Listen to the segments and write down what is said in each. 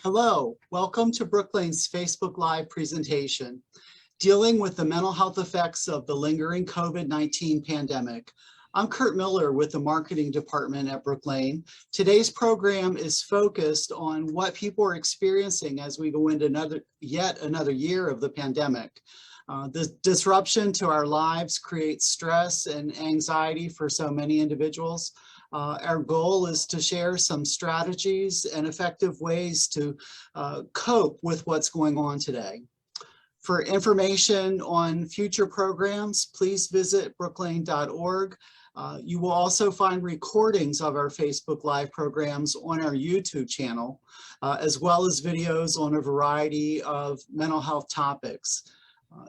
Hello, welcome to Brooklane's Facebook Live presentation, dealing with the mental health effects of the lingering COVID-19 pandemic. I'm Kurt Miller with the marketing department at Brooklane. Today's program is focused on what people are experiencing as we go into yet another year of the pandemic. The disruption to our lives creates stress and anxiety for so many individuals. Our goal is to share some strategies and effective ways to cope with what's going on today. For information on future programs, please visit brooklane.org. You will also find recordings of our Facebook Live programs on our YouTube channel, as well as videos on a variety of mental health topics.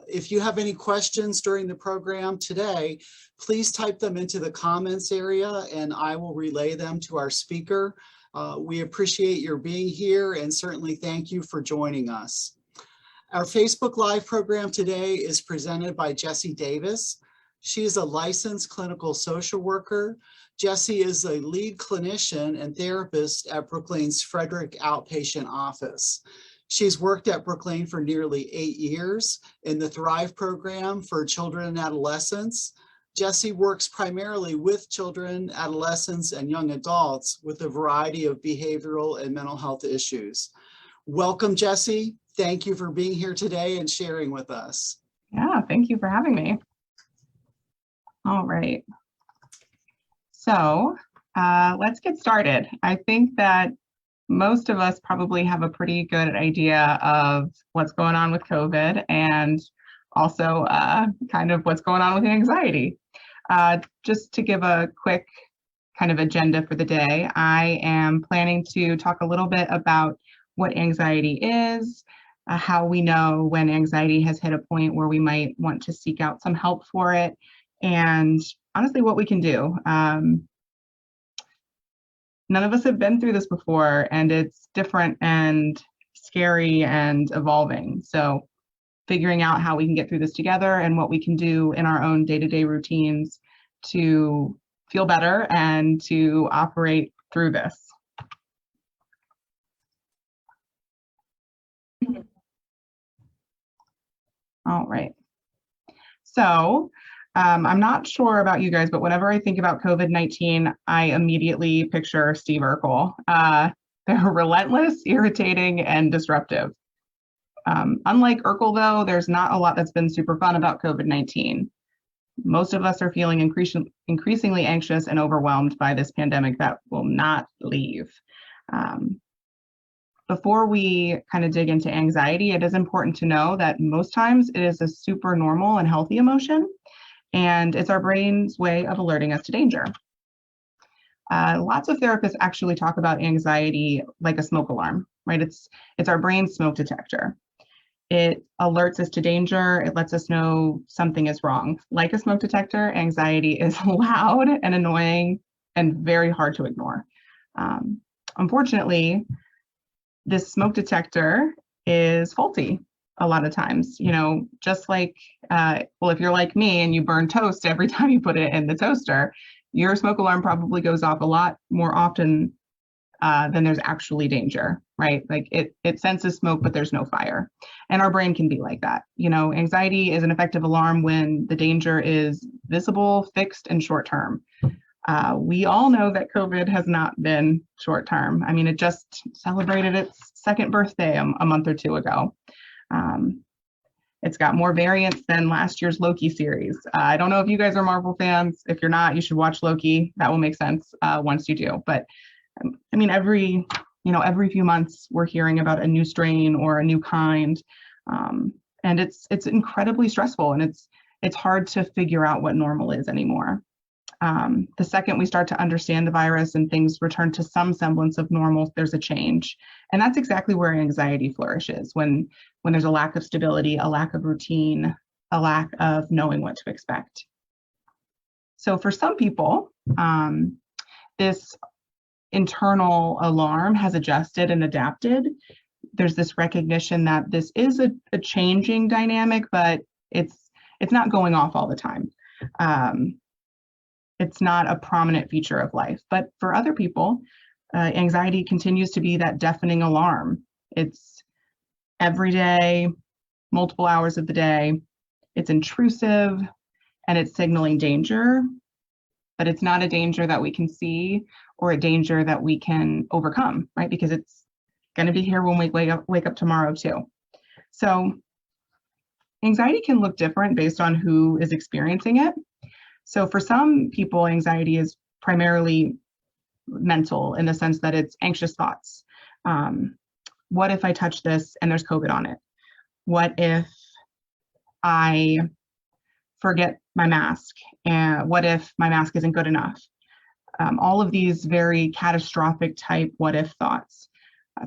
If you have any questions during the program today, please type them into the comments area and I will relay them to our speaker. We appreciate your being here and certainly thank you for joining us. Our Facebook Live program today is presented by Jessie Davis. She is a licensed clinical social worker. Jessie is a lead clinician and therapist at Brooklane's Frederick Outpatient Office. She's worked at Brooklane for nearly 8 years in the Thrive program for children and adolescents. Jessie works primarily with children, adolescents, and young adults with a variety of behavioral and mental health issues. Welcome, Jessie. Thank you for being here today and sharing with us. Yeah, thank you for having me. All right. So let's get started. I think that most of us probably have a pretty good idea of what's going on with COVID and also kind of what's going on with anxiety. Just to give a quick kind of agenda for the day, I am planning to talk a little bit about what anxiety is, how we know when anxiety has hit a point where we might want to seek out some help for it, and honestly, what we can do. None of us have been through this before, and it's different and scary and evolving. So figuring out how we can get through this together and what we can do in our own day-to-day routines to feel better and to operate through this. All right. So I'm not sure about you guys, but whenever I think about COVID-19, I immediately picture Steve Urkel. They're relentless, irritating, and disruptive. Unlike Urkel, though, there's not a lot that's been super fun about COVID-19. Most of us are feeling increasingly anxious and overwhelmed by this pandemic that will not leave. Before we kind of dig into anxiety, it is important to know that most times it is a super normal and healthy emotion. And it's our brain's way of alerting us to danger. Lots of therapists actually talk about anxiety like a smoke alarm, right? It's our brain's smoke detector. It alerts us to danger. It lets us know something is wrong. Like a smoke detector, anxiety is loud and annoying and very hard to ignore. Unfortunately, this smoke detector is faulty. A lot of times, you know, just like, well, if you're like me and you burn toast every time you put it in the toaster, your smoke alarm probably goes off a lot more often than there's actually danger, right? Like it senses smoke, but there's no fire. And our brain can be like that. You know, anxiety is an effective alarm when the danger is visible, fixed, and short-term. We all know that COVID has not been short-term. I mean, it just celebrated its second birthday a month or two ago. It's got more variants than last year's Loki series. I don't know if you guys are Marvel fans. If you're not, you should watch Loki. That will make sense once you do. But I mean, every few months we're hearing about a new strain or a new kind, and it's incredibly stressful, and it's hard to figure out what normal is anymore. The second we start to understand the virus and things return to some semblance of normal, there's a change. And that's exactly where anxiety flourishes, when there's a lack of stability, a lack of routine, a lack of knowing what to expect. So for some people, this internal alarm has adjusted and adapted. There's this recognition that this is a changing dynamic, but it's not going off all the time. It's not a prominent feature of life. But for other people, anxiety continues to be that deafening alarm. It's every day, multiple hours of the day. It's intrusive and it's signaling danger, but it's not a danger that we can see or a danger that we can overcome, right? Because it's going to be here when we wake up tomorrow too. So anxiety can look different based on who is experiencing it. So for some people, anxiety is primarily mental in the sense that it's anxious thoughts. What if I touch this and there's COVID on it? What if I forget my mask? And what if my mask isn't good enough? All of these very catastrophic type what if thoughts.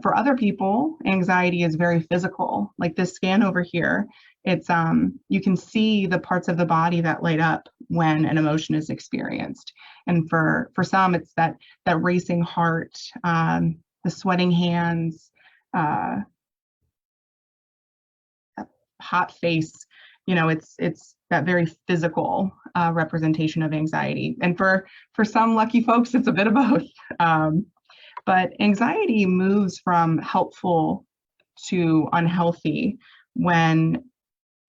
For other people, anxiety is very physical. Like this scan over here, it's you can see the parts of the body that light up when an emotion is experienced. And for some, it's that racing heart, the sweating hands, hot face. You know, it's that very physical representation of anxiety. And for some lucky folks, it's a bit of both. But anxiety moves from helpful to unhealthy when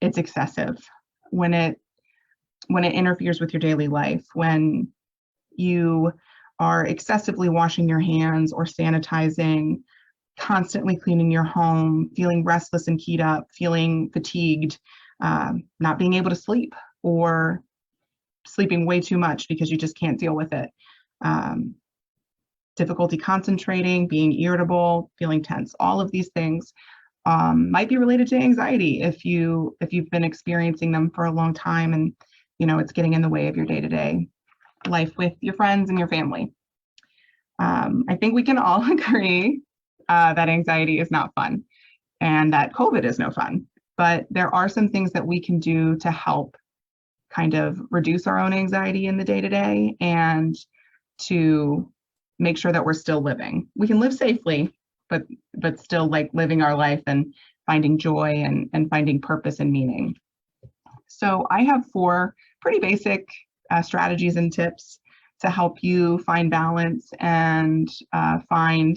it's excessive, when it interferes with your daily life, when you are excessively washing your hands or sanitizing, constantly cleaning your home, feeling restless and keyed up, feeling fatigued, not being able to sleep, or sleeping way too much because you just can't deal with it. Difficulty concentrating, being irritable, feeling tense. All of these things might be related to anxiety if you've been experiencing them for a long time, and it's getting in the way of your day-to-day life with your friends and your family. I think we can all agree that anxiety is not fun and that COVID is no fun, but there are some things that we can do to help kind of reduce our own anxiety in the day-to-day and to make sure that we're still living. We can live safely, but still like living our life and finding joy and finding purpose and meaning. So I have 4 pretty basic strategies and tips to help you find balance and find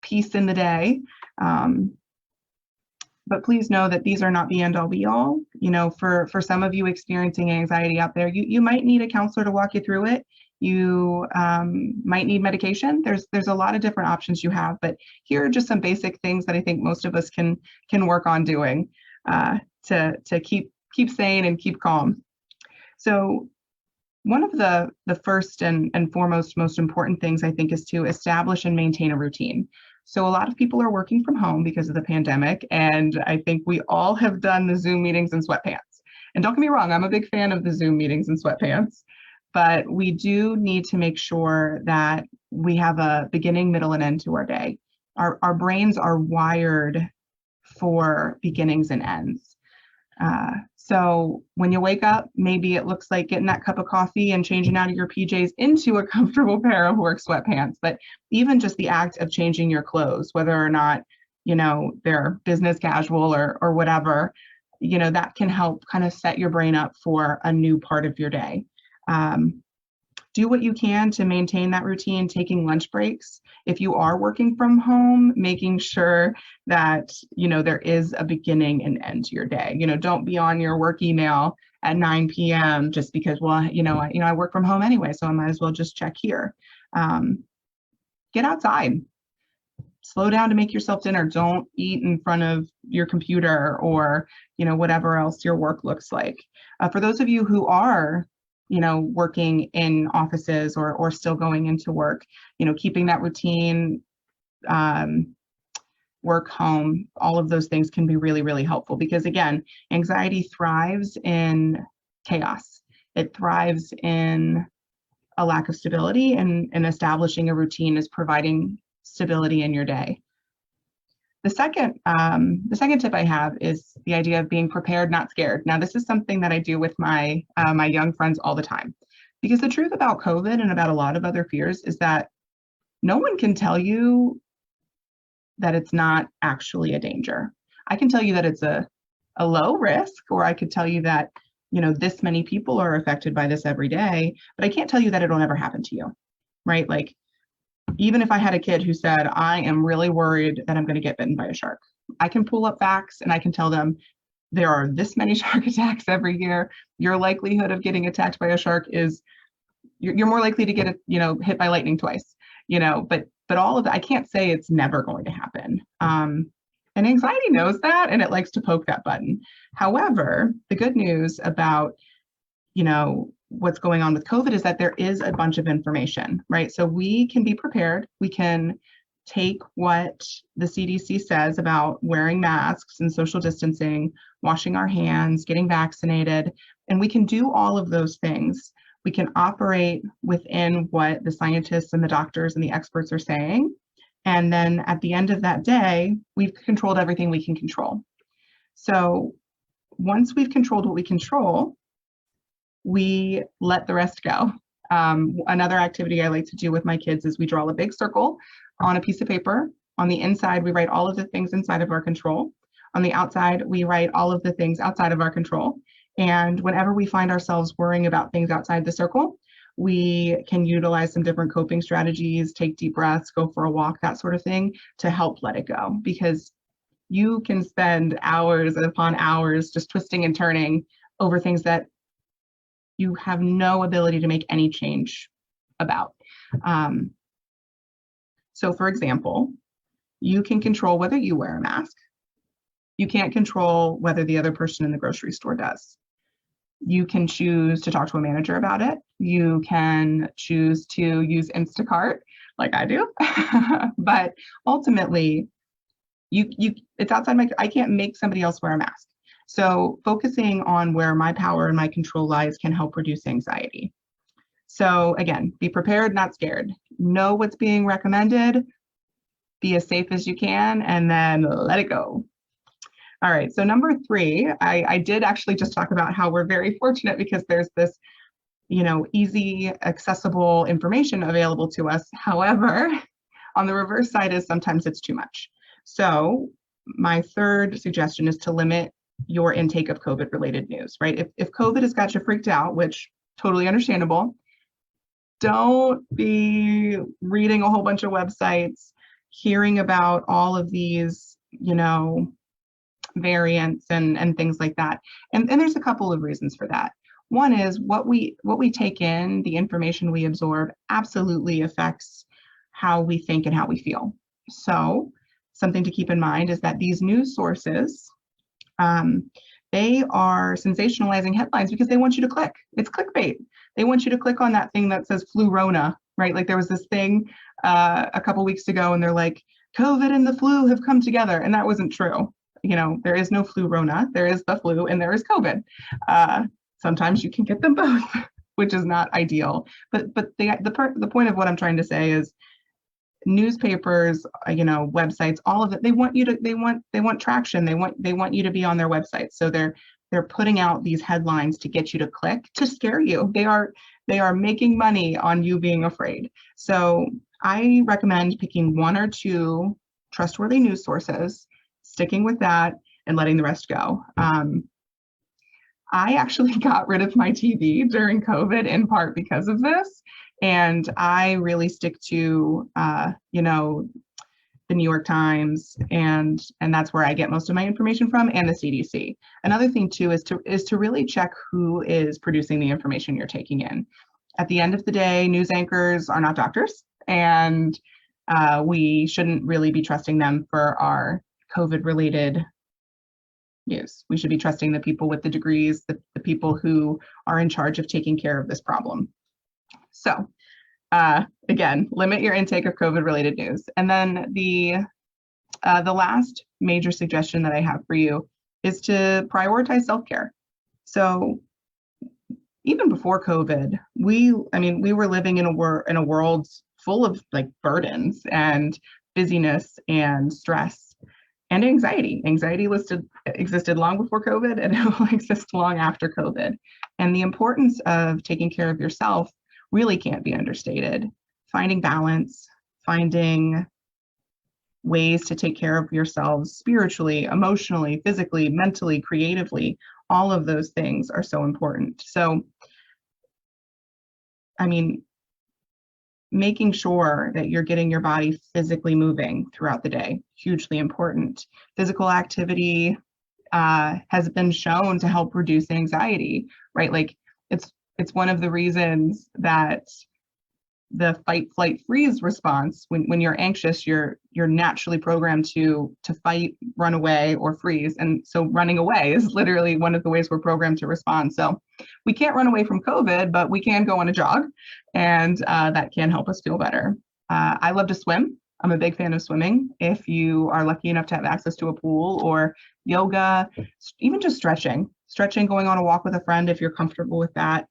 peace in the day. But please know that these are not the end all be all. For some of you experiencing anxiety out there, you might need a counselor to walk you through it. You might need medication. There's a lot of different options you have, but here are just some basic things that I think most of us can work on doing to keep sane and keep calm. So one of the first and foremost most important things I think is to establish and maintain a routine. So a lot of people are working from home because of the pandemic, and I think we all have done the Zoom meetings in sweatpants. And don't get me wrong, I'm a big fan of the Zoom meetings in sweatpants. But we do need to make sure that we have a beginning, middle, and end to our day. Our brains are wired for beginnings and ends. So when you wake up, maybe it looks like getting that cup of coffee and changing out of your PJs into a comfortable pair of work sweatpants. But even just the act of changing your clothes, whether or not, they're business casual or whatever, that can help kind of set your brain up for a new part of your day. Do what you can to maintain that routine, taking lunch breaks. If you are working from home, making sure that, there is a beginning and end to your day. Don't be on your work email at 9 p.m. just because, I work from home anyway, so I might as well just check here. Get outside. Slow down to make yourself dinner. Don't eat in front of your computer or, whatever else your work looks like. For those of you who are working in offices or still going into work, keeping that routine, work, home, all of those things can be really, really helpful because again, anxiety thrives in chaos. It thrives in a lack of stability, and establishing a routine is providing stability in your day. The second tip I have is the idea of being prepared, not scared. Now, this is something that I do with my young friends all the time, because the truth about COVID and about a lot of other fears is that no one can tell you that it's not actually a danger. I can tell you that it's a low risk, or I could tell you that, this many people are affected by this every day, but I can't tell you that it'll never happen to you, right? Like even if I had a kid who said, I am really worried that I'm going to get bitten by a shark, I can pull up facts and I can tell them there are this many shark attacks every year. Your likelihood of getting attacked by a shark is you're more likely to get hit by lightning twice, but all of that, I can't say it's never going to happen. And anxiety knows that, and it likes to poke that button. However, the good news about, what's going on with COVID is that there is a bunch of information, right? So we can be prepared. We can take what the CDC says about wearing masks and social distancing, washing our hands, getting vaccinated, and we can do all of those things. We can operate within what the scientists and the doctors and the experts are saying. And then at the end of that day, we've controlled everything we can control. So once we've controlled what we control, we let the rest go. Another activity I like to do with my kids is we draw a big circle on a piece of paper. On the inside, we write all of the things inside of our control. On the outside, we write all of the things outside of our control. And whenever we find ourselves worrying about things outside the circle, we can utilize some different coping strategies, take deep breaths, go for a walk, that sort of thing, to help let it go. Because you can spend hours upon hours just twisting and turning over things that you have no ability to make any change about. So for example, you can control whether you wear a mask. You can't control whether the other person in the grocery store does. You can choose to talk to a manager about it. You can choose to use Instacart like I do, but ultimately it's outside I can't make somebody else wear a mask. So focusing on where my power and my control lies can help reduce anxiety. So again, be prepared, not scared. Know what's being recommended, be as safe as you can, and then let it go. All right, so number 3, I did actually just talk about how we're very fortunate because there's this, easy, accessible information available to us. However, on the reverse side is sometimes it's too much. So my third suggestion is to limit your intake of COVID-related news, right? If COVID has got you freaked out, which totally understandable, don't be reading a whole bunch of websites, hearing about all of these, variants and things like that. And there's a couple of reasons for that. One is what we take in, the information we absorb absolutely affects how we think and how we feel. So something to keep in mind is that these news sources, they are sensationalizing headlines because they want you to click. It's clickbait. They want you to click on that thing that says flu Rona, right? Like there was this thing a couple weeks ago and they're like, COVID and the flu have come together. And that wasn't true. There is no flu Rona, there is the flu and there is COVID. Sometimes you can get them both, which is not ideal. But the point of what I'm trying to say is newspapers, websites, all of it, they want traction. They want you to be on their website. So they're putting out these headlines to get you to click, to scare you. They are making money on you being afraid. So I recommend picking 1 or 2 trustworthy news sources, sticking with that, and letting the rest go. I actually got rid of my TV during COVID in part because of this. And I really stick to, the New York Times, and that's where I get most of my information from, and the CDC. Another thing too is to really check who is producing the information you're taking in. At the end of the day, news anchors are not doctors, and we shouldn't really be trusting them for our COVID-related news. We should be trusting the people with the degrees, the people who are in charge of taking care of this problem. So again, limit your intake of COVID-related news. And then the last major suggestion that I have for you is to prioritize self-care. So even before COVID, we were living in a world full of burdens and busyness and stress and anxiety. Anxiety existed long before COVID, and it will exist long after COVID. And the importance of taking care of yourself really can't be understated. Finding balance, finding ways to take care of yourselves spiritually, emotionally, physically, mentally, creatively, all of those things are so important. So, making sure that you're getting your body physically moving throughout the day, hugely important. Physical activity has been shown to help reduce anxiety, right? Like it's one of the reasons that the fight, flight, freeze response, when you're anxious, you're naturally programmed to fight, run away, or freeze. And so running away is literally one of the ways we're programmed to respond. So we can't run away from COVID, but we can go on a jog, and that can help us feel better. I love to swim. I'm a big fan of swimming. If you are lucky enough to have access to a pool, or yoga, even just stretching, going on a walk with a friend if you're comfortable with that.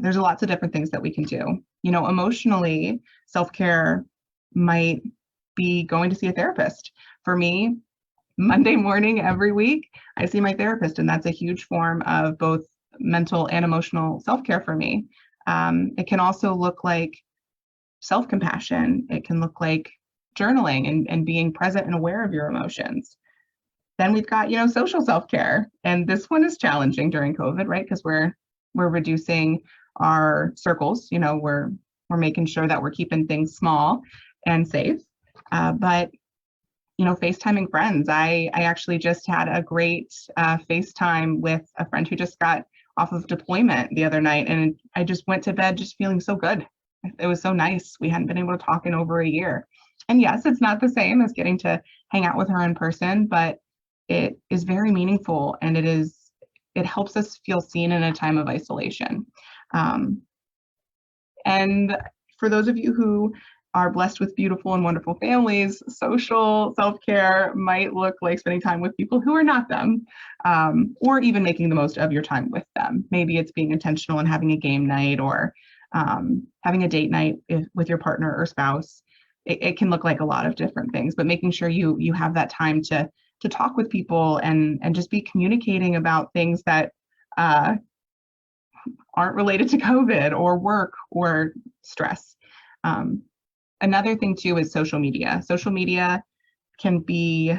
There's lots of different things that we can do. You know, emotionally, self-care might be going to see a therapist. For me, Monday morning every week, I see my therapist, and that's a huge form of both mental and emotional self-care for me. It can also look like self-compassion. It can look like journaling and being present and aware of your emotions. Then we've got, you know, social self-care. And this one is challenging during COVID, right? Because we're reducing our circles. You know, we're making sure that we're keeping things small and safe. But, you know, FaceTiming friends. I actually just had a great FaceTime with a friend who just got off of deployment the other night. And I just went to bed just feeling so good. It was so nice. We hadn't been able to talk in over a year. And yes, it's not the same as getting to hang out with her in person, but it is very meaningful, and it helps us feel seen in a time of isolation. And for those of you who are blessed with beautiful and wonderful families, social self-care might look like spending time with people who are not them, or even making the most of your time with them. Maybe it's being intentional and having a game night, or having a date night with your partner or spouse. It can look like a lot of different things, but making sure you have that time to talk with people and just be communicating about things that aren't related to COVID or work or stress. Another thing too is social media. Social media can be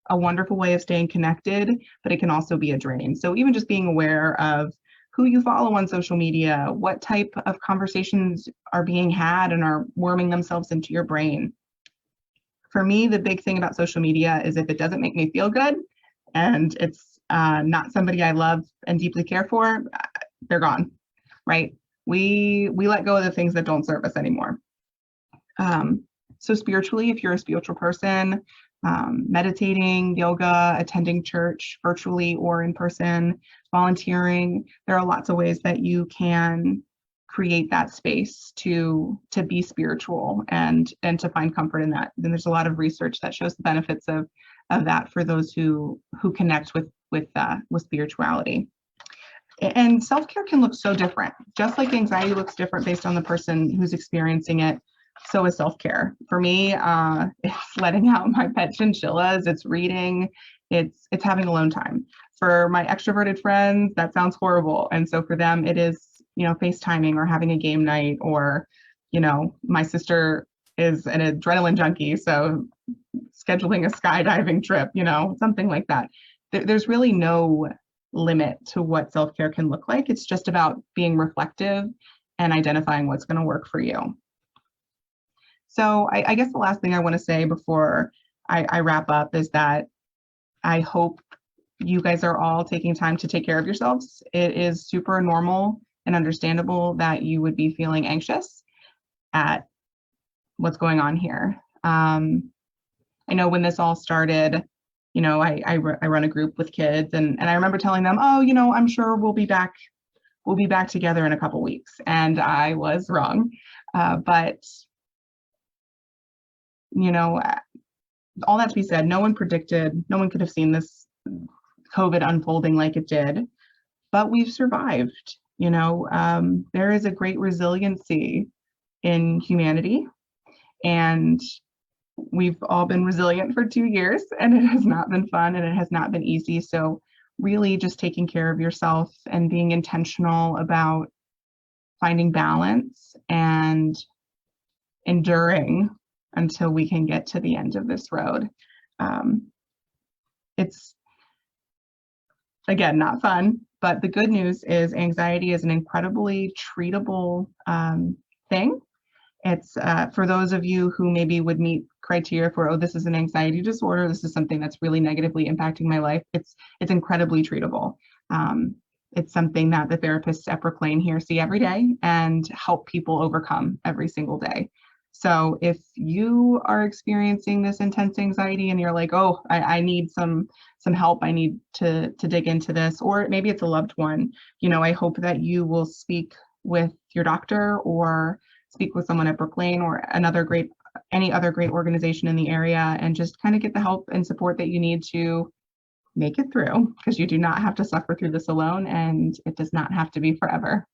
a wonderful way of staying connected, but it can also be a drain. So even just being aware of who you follow on social media, what type of conversations are being had and are worming themselves into your brain. For me, the big thing about social media is if it doesn't make me feel good and it's not somebody I love and deeply care for, they're gone, right? We let go of the things that don't serve us anymore. So spiritually, if you're a spiritual person, meditating, yoga, attending church virtually or in person, volunteering, there are lots of ways that you can create that space to be spiritual and to find comfort in that. Then there's a lot of research that shows the benefits of that for those who connect with spirituality. And self-care can look so different. Just like anxiety looks different based on the person who's experiencing it, so is self-care. For me, it's letting out my pet chinchillas, it's reading, it's having alone time. For my extroverted friends, that sounds horrible. And so for them, it is, you know, FaceTiming or having a game night, or, you know, my sister is an adrenaline junkie, so scheduling a skydiving trip, you know, something like that. There's really no limit to what self-care can look like. It's just about being reflective and identifying what's going to work for you. So I guess the last thing I want to say before I wrap up is that I hope you guys are all taking time to take care of yourselves. It is super normal and understandable that you would be feeling anxious at what's going on here. I know when this all started, you know, I run a group with kids, and I remember telling them, oh, you know, I'm sure we'll be back together in a couple weeks. And I was wrong. But, you know, all that to be said, no one could have seen this COVID unfolding like it did, but we've survived. You know, there is a great resiliency in humanity, and we've all been resilient for 2 years, and it has not been fun and it has not been easy. So really just taking care of yourself and being intentional about finding balance and enduring until we can get to the end of this road. It's, again, not fun, but the good news is anxiety is an incredibly treatable thing. It's for those of you who maybe would meet criteria for, oh, this is an anxiety disorder, this is something that's really negatively impacting my life. It's incredibly treatable. It's something that the therapists at Brooklane here see every day and help people overcome every single day. So if you are experiencing this intense anxiety and you're like, oh, I need some help, I need to dig into this, or maybe it's a loved one, I hope that you will speak with your doctor or speak with someone at Brooklane or any other great organization in the area, and just kind of get the help and support that you need to make it through, because you do not have to suffer through this alone, and it does not have to be forever.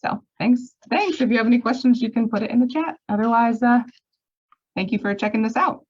So thanks. If you have any questions, you can put it in the chat. Otherwise, thank you for checking this out.